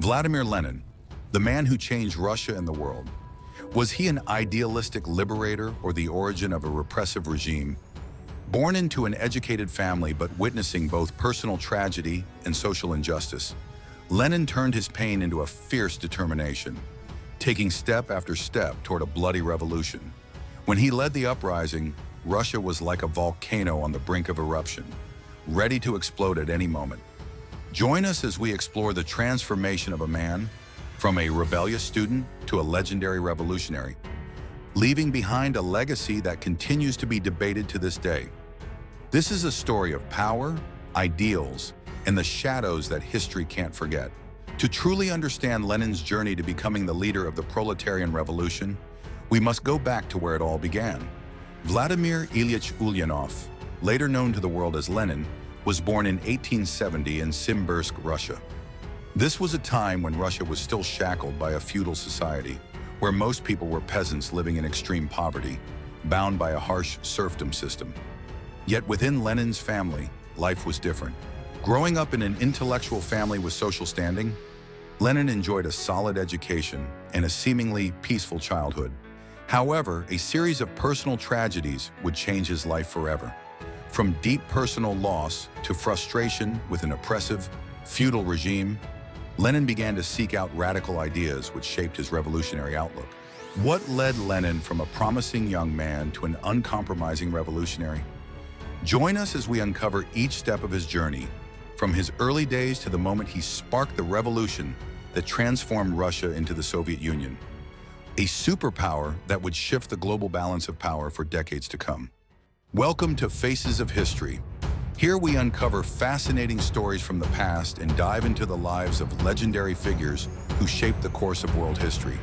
Vladimir Lenin, the man who changed Russia and the world. Was he an idealistic liberator or the origin of a repressive regime? Born into an educated family but witnessing both personal tragedy and social injustice, Lenin turned his pain into a fierce determination, taking step after step toward a bloody revolution. When he led the uprising, Russia was like a volcano on the brink of eruption, ready to explode at any moment. Join us as we explore the transformation of a man from a rebellious student to a legendary revolutionary, leaving behind a legacy that continues to be debated to this day. This is a story of power, ideals, and the shadows that history can't forget. To truly understand Lenin's journey to becoming the leader of the proletarian revolution, we must go back to where it all began. Vladimir Ilyich Ulyanov, later known to the world as Lenin, was born in 1870 in Simbirsk, Russia. This was a time when Russia was still shackled by a feudal society, where most people were peasants living in extreme poverty, bound by a harsh serfdom system. Yet within Lenin's family, life was different. Growing up in an intellectual family with social standing, Lenin enjoyed a solid education and a seemingly peaceful childhood. However, a series of personal tragedies would change his life forever. From deep personal loss to frustration with an oppressive, feudal regime, Lenin began to seek out radical ideas which shaped his revolutionary outlook. What led Lenin from a promising young man to an uncompromising revolutionary? Join us as we uncover each step of his journey, from his early days to the moment he sparked the revolution that transformed Russia into the Soviet Union, a superpower that would shift the global balance of power for decades to come. Welcome to Faces of History. Here we uncover fascinating stories from the past and dive into the lives of legendary figures who shaped the course of world history.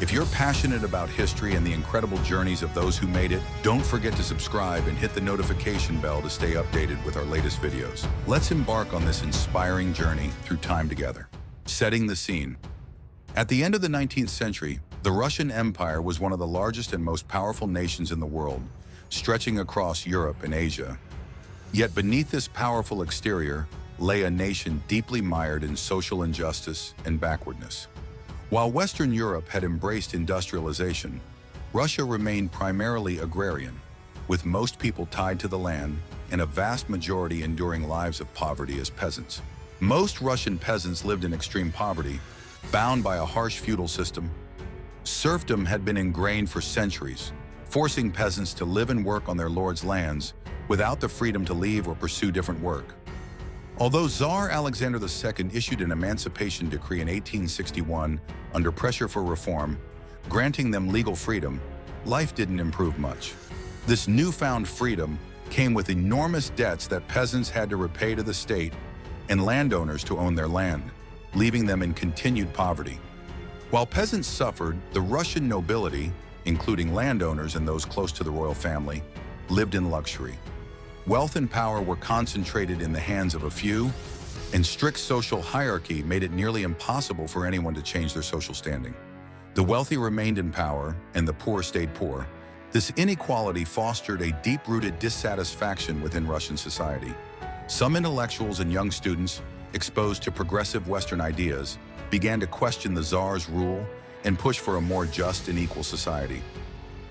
If you're passionate about history and the incredible journeys of those who made it, don't forget to subscribe and hit the notification bell to stay updated with our latest videos. Let's embark on this inspiring journey through time together. Setting the scene. At the end of the 19th century, the Russian Empire was one of the largest and most powerful nations in the world, stretching across Europe and Asia. Yet beneath this powerful exterior lay a nation deeply mired in social injustice and backwardness. While Western Europe had embraced industrialization, Russia remained primarily agrarian, with most people tied to the land and a vast majority enduring lives of poverty as peasants. Most Russian peasants lived in extreme poverty, bound by a harsh feudal system. Serfdom had been ingrained for centuries, forcing peasants to live and work on their lord's lands without the freedom to leave or pursue different work. Although Tsar Alexander II issued an emancipation decree in 1861 under pressure for reform, granting them legal freedom, life didn't improve much. This newfound freedom came with enormous debts that peasants had to repay to the state and landowners to own their land, leaving them in continued poverty. While peasants suffered, the Russian nobility, including landowners and those close to the royal family, lived in luxury. Wealth and power were concentrated in the hands of a few, and strict social hierarchy made it nearly impossible for anyone to change their social standing. The wealthy remained in power, and the poor stayed poor. This inequality fostered a deep-rooted dissatisfaction within Russian society. Some intellectuals and young students, exposed to progressive Western ideas, began to question the Tsar's rule and push for a more just and equal society.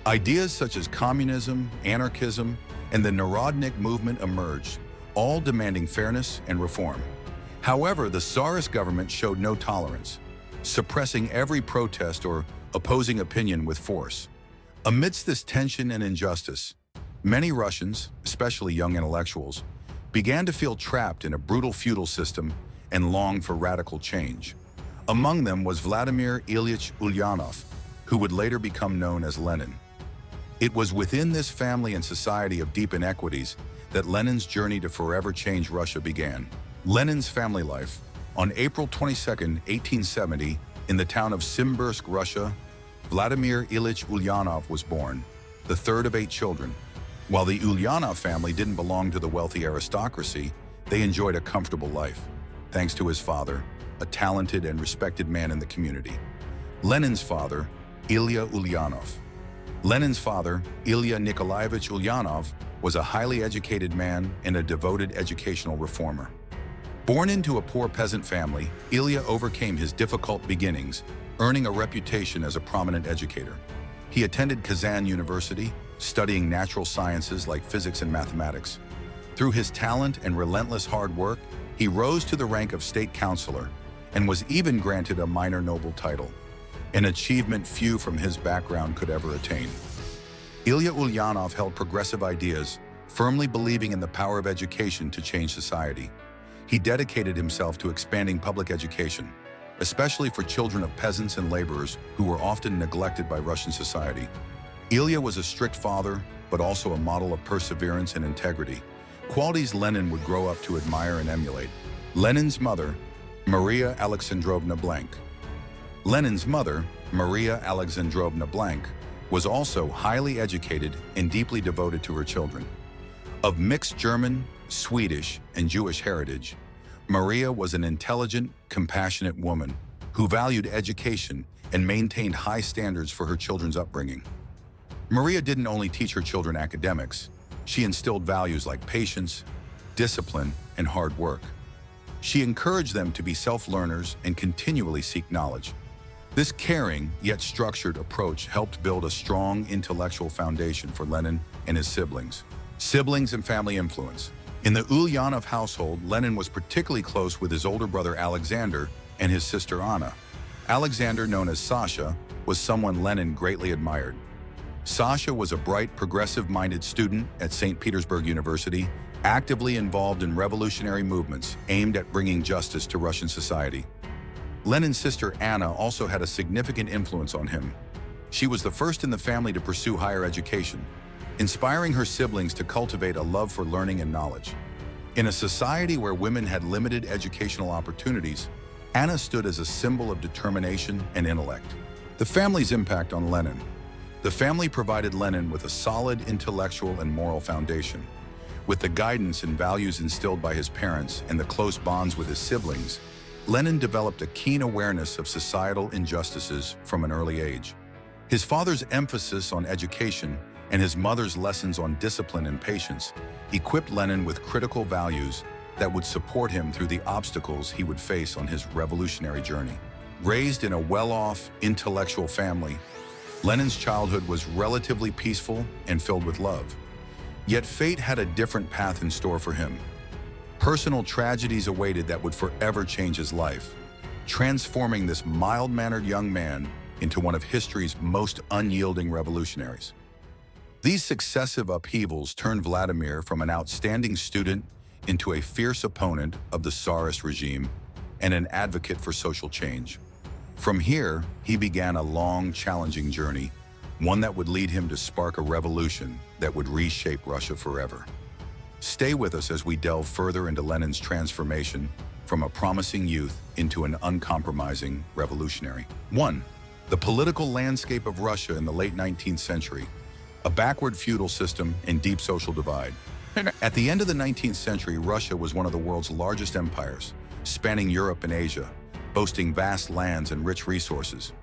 Ideas such as communism, anarchism, and the Narodnik movement emerged, all demanding fairness and reform. However, the Tsarist government showed no tolerance, suppressing every protest or opposing opinion with force. Amidst this tension and injustice, many Russians, especially young intellectuals, began to feel trapped in a brutal feudal system and longed for radical change. Among them was Vladimir Ilyich Ulyanov, who would later become known as Lenin. It was within this family and society of deep inequities that Lenin's journey to forever change Russia began. Lenin's family life. On April 22, 1870, in the town of Simbirsk, Russia, Vladimir Ilyich Ulyanov was born, the third of 8 children. While the Ulyanov family didn't belong to the wealthy aristocracy, they enjoyed a comfortable life, thanks to his father, a talented and respected man in the community. Lenin's father, Ilya Ulyanov. Lenin's father, Ilya Nikolaevich Ulyanov, was a highly educated man and a devoted educational reformer. Born into a poor peasant family, Ilya overcame his difficult beginnings, earning a reputation as a prominent educator. He attended Kazan University, studying natural sciences like physics and mathematics. Through his talent and relentless hard work, he rose to the rank of state councilor and was even granted a minor noble title, an achievement few from his background could ever attain. Ilya Ulyanov held progressive ideas, firmly believing in the power of education to change society. He dedicated himself to expanding public education, especially for children of peasants and laborers who were often neglected by Russian society. Ilya was a strict father, but also a model of perseverance and integrity, qualities Lenin would grow up to admire and emulate. Lenin's mother, Maria Alexandrovna Blank. Lenin's mother, Maria Alexandrovna Blank, was also highly educated and deeply devoted to her children. Of mixed German, Swedish, and Jewish heritage, Maria was an intelligent, compassionate woman who valued education and maintained high standards for her children's upbringing. Maria didn't only teach her children academics, she instilled values like patience, discipline, and hard work. She encouraged them to be self-learners and continually seek knowledge. This caring, yet structured approach helped build a strong intellectual foundation for Lenin and his siblings. Siblings and family influence. In the Ulyanov household, Lenin was particularly close with his older brother Alexander and his sister Anna. Alexander, known as Sasha, was someone Lenin greatly admired. Sasha was a bright, progressive-minded student at St. Petersburg University, actively involved in revolutionary movements aimed at bringing justice to Russian society. Lenin's sister Anna also had a significant influence on him. She was the first in the family to pursue higher education, inspiring her siblings to cultivate a love for learning and knowledge. In a society where women had limited educational opportunities, Anna stood as a symbol of determination and intellect. The family's impact on Lenin. The family provided Lenin with a solid intellectual and moral foundation. With the guidance and values instilled by his parents and the close bonds with his siblings, Lenin developed a keen awareness of societal injustices from an early age. His father's emphasis on education and his mother's lessons on discipline and patience equipped Lenin with critical values that would support him through the obstacles he would face on his revolutionary journey. Raised in a well-off, intellectual family, Lenin's childhood was relatively peaceful and filled with love. Yet fate had a different path in store for him. Personal tragedies awaited that would forever change his life, transforming this mild-mannered young man into one of history's most unyielding revolutionaries. These successive upheavals turned Vladimir from an outstanding student into a fierce opponent of the Tsarist regime and an advocate for social change. From here, he began a long, challenging journey, one that would lead him to spark a revolution that would reshape Russia forever. Stay with us as we delve further into Lenin's transformation from a promising youth into an uncompromising revolutionary. 1. The political landscape of Russia in the late 19th century, a backward feudal system and deep social divide. At the end of the 19th century, Russia was one of the world's largest empires, spanning Europe and Asia, boasting vast lands and rich resources.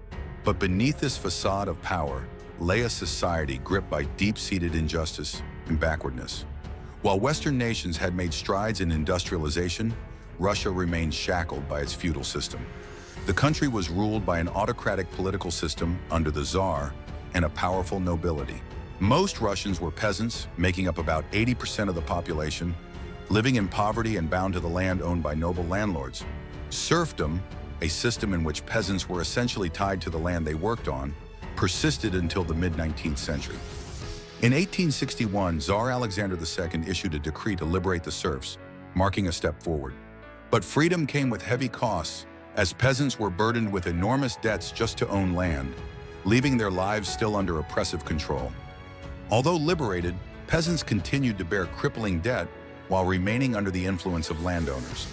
But beneath this facade of power lay a society gripped by deep-seated injustice and backwardness. While Western nations had made strides in industrialization, Russia remained shackled by its feudal system. The country was ruled by an autocratic political system under the Tsar and a powerful nobility. Most Russians were peasants, making up about 80% of the population, living in poverty and bound to the land owned by noble landlords. Serfdom, a system in which peasants were essentially tied to the land they worked on, persisted until the mid-19th century. In 1861, Tsar Alexander II issued a decree to liberate the serfs, marking a step forward. But freedom came with heavy costs, as peasants were burdened with enormous debts just to own land, leaving their lives still under oppressive control. Although liberated, peasants continued to bear crippling debt while remaining under the influence of landowners.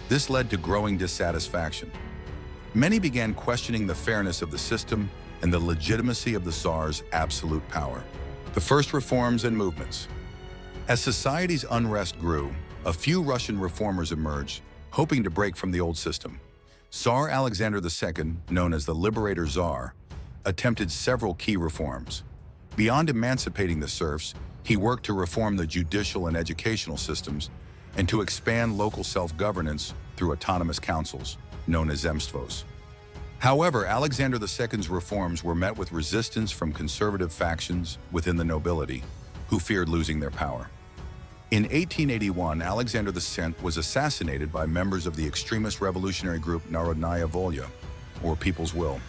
This led to growing dissatisfaction. Many began questioning the fairness of the system and the legitimacy of the Tsar's absolute power. The first reforms and movements. As society's unrest grew, a few Russian reformers emerged, hoping to break from the old system. Tsar Alexander II, known as the Liberator Tsar, attempted several key reforms. Beyond emancipating the serfs, he worked to reform the judicial and educational systems, and to expand local self-governance through autonomous councils, known as zemstvos. However, Alexander II's reforms were met with resistance from conservative factions within the nobility, who feared losing their power. In 1881, Alexander II was assassinated by members of the extremist revolutionary group Narodnaya Volya, or People's Will.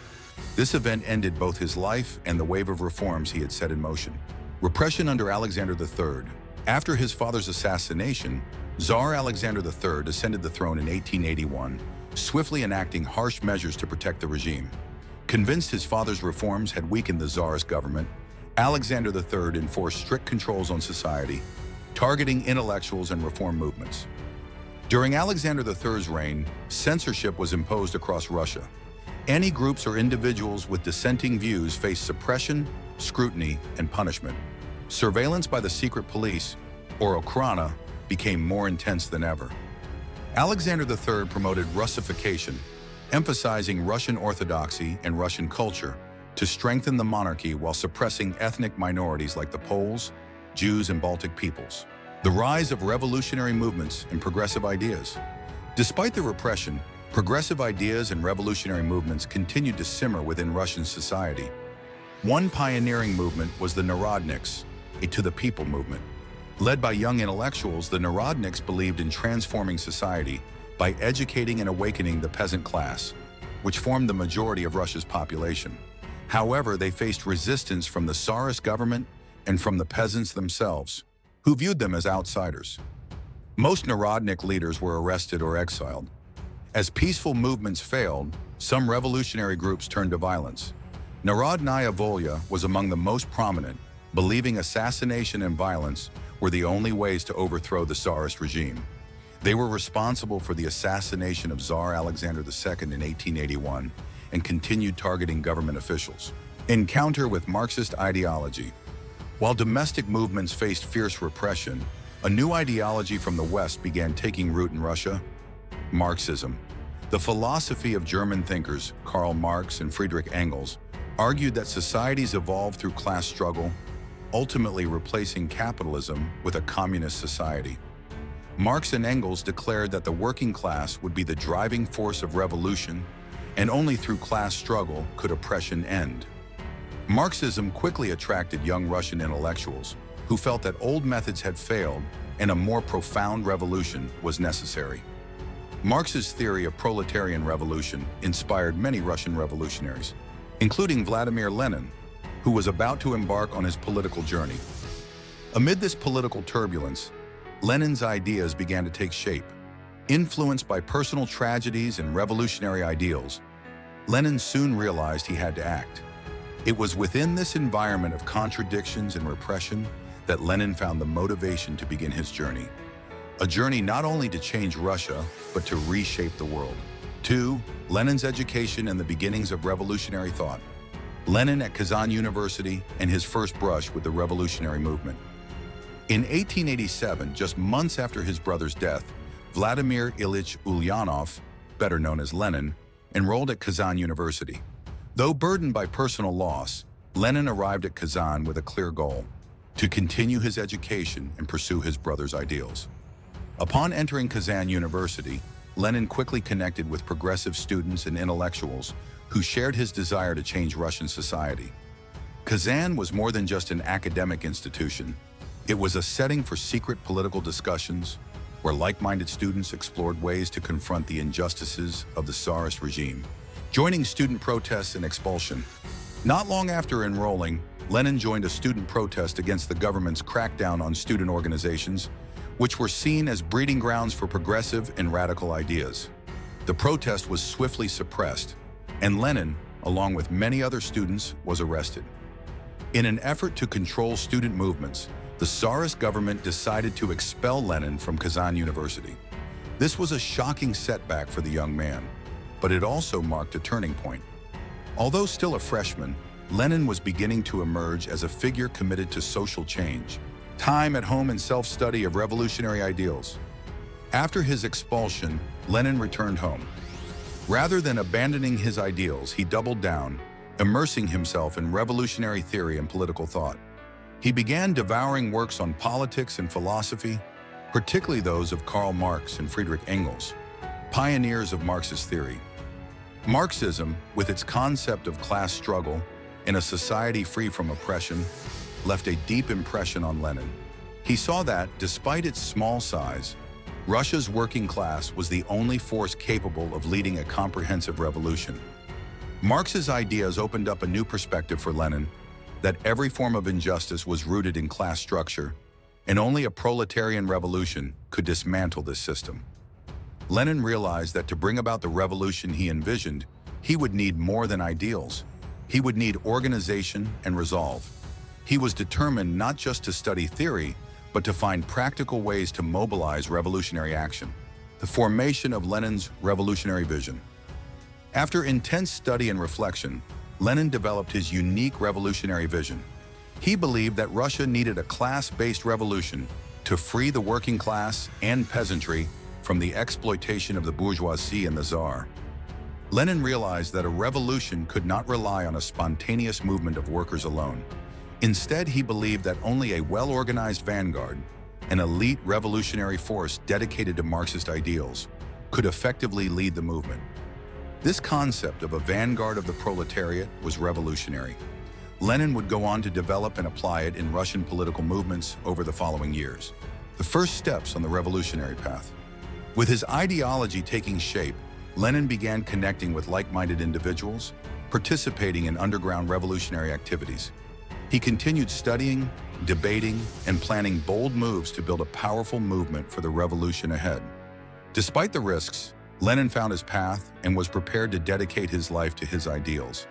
This event ended both his life and the wave of reforms he had set in motion. Repression under Alexander III. After his father's assassination, Tsar Alexander III ascended the throne in 1881, swiftly enacting harsh measures to protect the regime. Convinced his father's reforms had weakened the Tsarist government, Alexander III enforced strict controls on society, targeting intellectuals and reform movements. During Alexander III's reign, censorship was imposed across Russia. Any groups or individuals with dissenting views faced suppression, scrutiny, and punishment. Surveillance by the secret police, or Okhrana, became more intense than ever. Alexander III promoted Russification, emphasizing Russian orthodoxy and Russian culture to strengthen the monarchy while suppressing ethnic minorities like the Poles, Jews, and Baltic peoples. The rise of revolutionary movements and progressive ideas. Despite the repression, progressive ideas and revolutionary movements continued to simmer within Russian society. One pioneering movement was the Narodniks, a to-the-people movement. Led by young intellectuals, the Narodniks believed in transforming society by educating and awakening the peasant class, which formed the majority of Russia's population. However, they faced resistance from the Tsarist government and from the peasants themselves, who viewed them as outsiders. Most Narodnik leaders were arrested or exiled. As peaceful movements failed, some revolutionary groups turned to violence. Narodnaya Volya was among the most prominent, believing assassination and violence were the only ways to overthrow the Tsarist regime. They were responsible for the assassination of Tsar Alexander II in 1881 and continued targeting government officials. Encounter with Marxist ideology. While domestic movements faced fierce repression, a new ideology from the West began taking root in Russia: Marxism. The philosophy of German thinkers Karl Marx and Friedrich Engels argued that societies evolve through class struggle, ultimately replacing capitalism with a communist society. Marx and Engels declared that the working class would be the driving force of revolution, and only through class struggle could oppression end. Marxism quickly attracted young Russian intellectuals who felt that old methods had failed and a more profound revolution was necessary. Marx's theory of proletarian revolution inspired many Russian revolutionaries, including Vladimir Lenin, who was about to embark on his political journey. Amid this political turbulence, Lenin's ideas began to take shape. Influenced by personal tragedies and revolutionary ideals, Lenin soon realized he had to act. It was within this environment of contradictions and repression that Lenin found the motivation to begin his journey. A journey not only to change Russia, but to reshape the world. 2. Lenin's education and the beginnings of revolutionary thought. Lenin at Kazan University and his first brush with the revolutionary movement. In 1887, just months after his brother's death, Vladimir Ilyich Ulyanov, better known as Lenin, enrolled at Kazan University. Though burdened by personal loss, Lenin arrived at Kazan with a clear goal: to continue his education and pursue his brother's ideals. Upon entering Kazan University, Lenin quickly connected with progressive students and intellectuals who shared his desire to change Russian society. Kazan was more than just an academic institution. It was a setting for secret political discussions, where like-minded students explored ways to confront the injustices of the Tsarist regime, joining student protests and expulsion. Not long after enrolling, Lenin joined a student protest against the government's crackdown on student organizations, which were seen as breeding grounds for progressive and radical ideas. The protest was swiftly suppressed, and Lenin, along with many other students, was arrested. In an effort to control student movements, the Tsarist government decided to expel Lenin from Kazan University. This was a shocking setback for the young man, but it also marked a turning point. Although still a freshman, Lenin was beginning to emerge as a figure committed to social change, time at home and self-study of revolutionary ideals. After his expulsion, Lenin returned home. Rather than abandoning his ideals, he doubled down, immersing himself in revolutionary theory and political thought. He began devouring works on politics and philosophy, particularly those of Karl Marx and Friedrich Engels, pioneers of Marxist theory. Marxism, with its concept of class struggle in a society free from oppression, left a deep impression on Lenin. He saw that, despite its small size, Russia's working class was the only force capable of leading a comprehensive revolution. Marx's ideas opened up a new perspective for Lenin, that every form of injustice was rooted in class structure, and only a proletarian revolution could dismantle this system. Lenin realized that to bring about the revolution he envisioned, he would need more than ideals. He would need organization and resolve. He was determined not just to study theory, but to find practical ways to mobilize revolutionary action. The formation of Lenin's revolutionary vision. After intense study and reflection, Lenin developed his unique revolutionary vision. He believed that Russia needed a class-based revolution to free the working class and peasantry from the exploitation of the bourgeoisie and the Tsar. Lenin realized that a revolution could not rely on a spontaneous movement of workers alone. Instead, he believed that only a well-organized vanguard, an elite revolutionary force dedicated to Marxist ideals, could effectively lead the movement. This concept of a vanguard of the proletariat was revolutionary. Lenin would go on to develop and apply it in Russian political movements over the following years. The first steps on the revolutionary path. With his ideology taking shape, Lenin began connecting with like-minded individuals, participating in underground revolutionary activities. He continued studying, debating, and planning bold moves to build a powerful movement for the revolution ahead. Despite the risks, Lenin found his path and was prepared to dedicate his life to his ideals.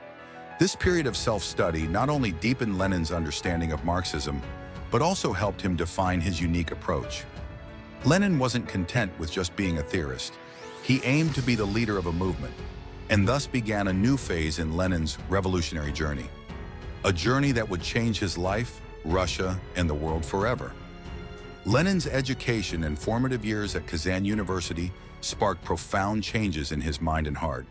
This period of self-study not only deepened Lenin's understanding of Marxism, but also helped him define his unique approach. Lenin wasn't content with just being a theorist. He aimed to be the leader of a movement, and thus began a new phase in Lenin's revolutionary journey. A journey that would change his life, Russia, and the world forever. Lenin's education and formative years at Kazan University sparked profound changes in his mind and heart.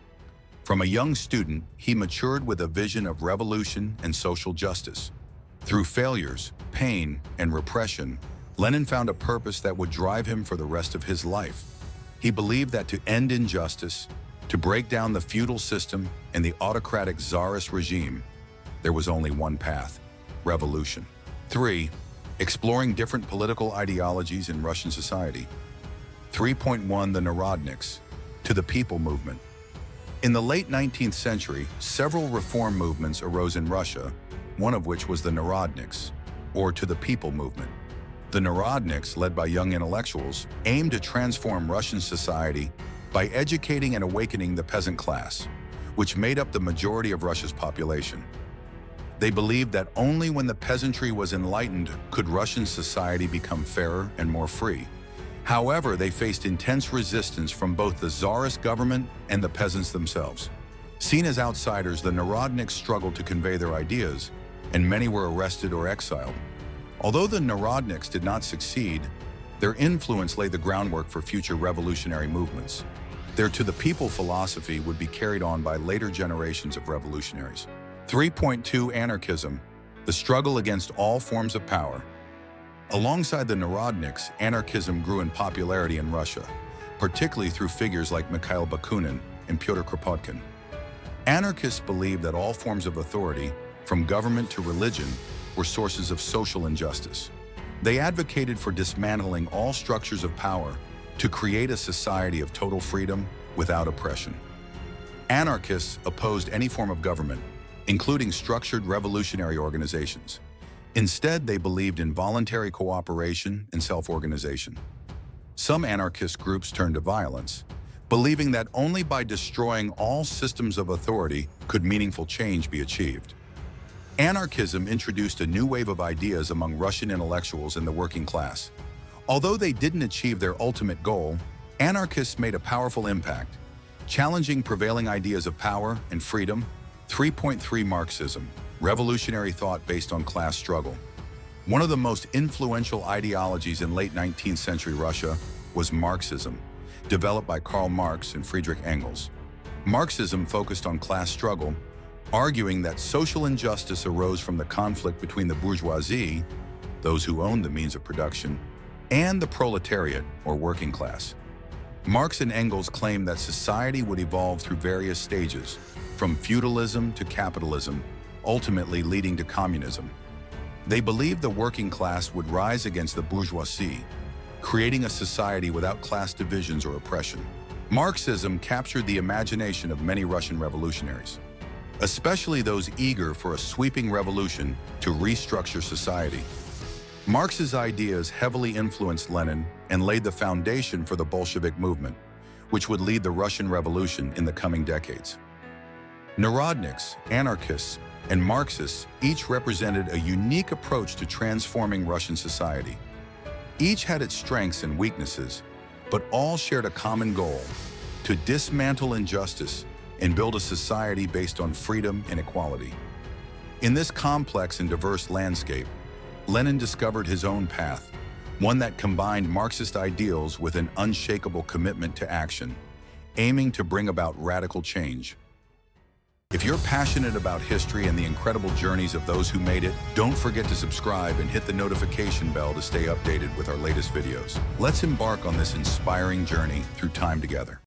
From a young student, he matured with a vision of revolution and social justice. Through failures, pain, and repression, Lenin found a purpose that would drive him for the rest of his life. He believed that to end injustice, to break down the feudal system and the autocratic Tsarist regime, there was only one path: revolution. 3. Exploring different political ideologies in Russian society. 3.1 The Narodniks, to the people movement. In the late 19th century, several reform movements arose in Russia, one of which was the Narodniks, or to the people movement. The Narodniks, led by young intellectuals, aimed to transform Russian society by educating and awakening the peasant class, which made up the majority of Russia's population. They believed that only when the peasantry was enlightened could Russian society become fairer and more free. However, they faced intense resistance from both the Tsarist government and the peasants themselves. Seen as outsiders, the Narodniks struggled to convey their ideas, and many were arrested or exiled. Although the Narodniks did not succeed, their influence laid the groundwork for future revolutionary movements. Their to-the-people philosophy would be carried on by later generations of revolutionaries. 3.2 Anarchism, the struggle against all forms of power. Alongside the Narodniks, anarchism grew in popularity in Russia, particularly through figures like Mikhail Bakunin and Pyotr Kropotkin. Anarchists believed that all forms of authority, from government to religion, were sources of social injustice. They advocated for dismantling all structures of power to create a society of total freedom without oppression. Anarchists opposed any form of government, including structured revolutionary organizations. Instead, they believed in voluntary cooperation and self-organization. Some anarchist groups turned to violence, believing that only by destroying all systems of authority could meaningful change be achieved. Anarchism introduced a new wave of ideas among Russian intellectuals and the working class. Although they didn't achieve their ultimate goal, anarchists made a powerful impact, challenging prevailing ideas of power and freedom. 3.3 Marxism, revolutionary thought based on class struggle. One of the most influential ideologies in late 19th century Russia was Marxism, developed by Karl Marx and Friedrich Engels. Marxism focused on class struggle, arguing that social injustice arose from the conflict between the bourgeoisie, those who owned the means of production, and the proletariat, or working class. Marx and Engels claimed that society would evolve through various stages, from feudalism to capitalism, ultimately leading to communism. They believed the working class would rise against the bourgeoisie, creating a society without class divisions or oppression. Marxism captured the imagination of many Russian revolutionaries, especially those eager for a sweeping revolution to restructure society. Marx's ideas heavily influenced Lenin and laid the foundation for the Bolshevik movement, which would lead the Russian Revolution in the coming decades. Narodniks, anarchists, and Marxists each represented a unique approach to transforming Russian society. Each had its strengths and weaknesses, but all shared a common goal: to dismantle injustice and build a society based on freedom and equality. In this complex and diverse landscape, Lenin discovered his own path, one that combined Marxist ideals with an unshakable commitment to action, aiming to bring about radical change. If you're passionate about history and the incredible journeys of those who made it, don't forget to subscribe and hit the notification bell to stay updated with our latest videos. Let's embark on this inspiring journey through time together.